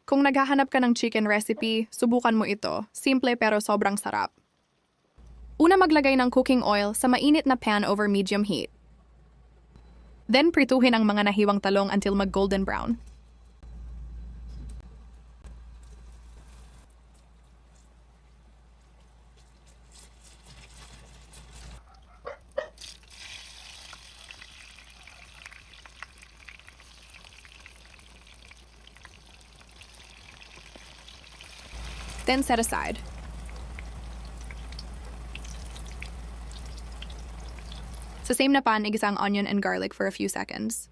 Kung naghahanap ka ng chicken recipe, subukan mo ito. Simple pero sobrang sarap. Una maglagay ng cooking oil sa mainit na pan over medium heat. Then prituhin ang mga nahiwang talong until mag-golden brown. Then set aside. Sa same na pan, igisa ang onion and garlic for a few seconds.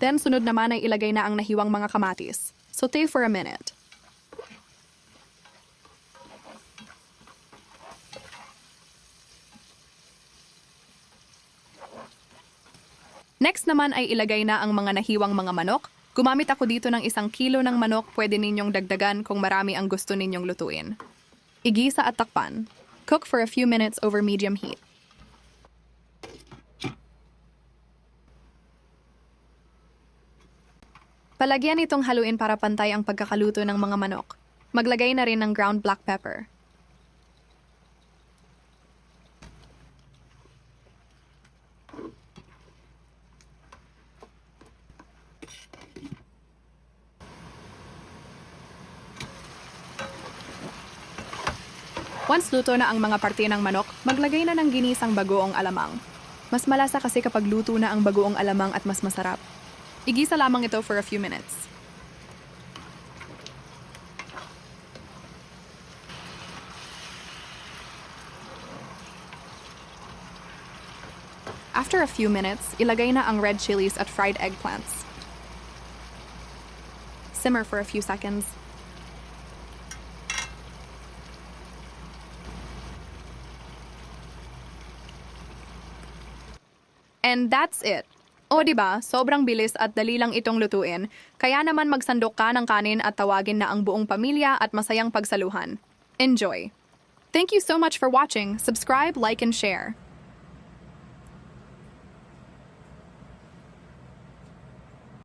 Then sunod naman ay ilagay na ang nahiwang mga kamatis. Saute for a minute. Next naman ay ilagay na ang mga nahiwang mga manok. Gumamit ako dito ng 1 kilo ng manok, pwede ninyong dagdagan kung marami ang gusto ninyong lutuin. Igisa at takpan. Cook for a few minutes over medium heat. Palagyan itong haluin para pantay ang pagkakaluto ng mga manok. Maglagay na rin ng ground black pepper. Once luto na ang mga parte ng manok, maglagay na ng ginisang bagoong alamang. Mas malasa kasi kapag luto na ang bagoong alamang at mas masarap. Igisa lamang ito for a few minutes. After a few minutes, ilagay na ang red chilies at fried eggplants. Simmer for a few seconds. And that's it. O diba, sobrang bilis at dali lang itong lutuin. Kaya naman magsandok ka ng kanin at tawagin na ang buong pamilya at masayang pagsaluhan. Enjoy! Thank you so much for watching. Subscribe, like, and share.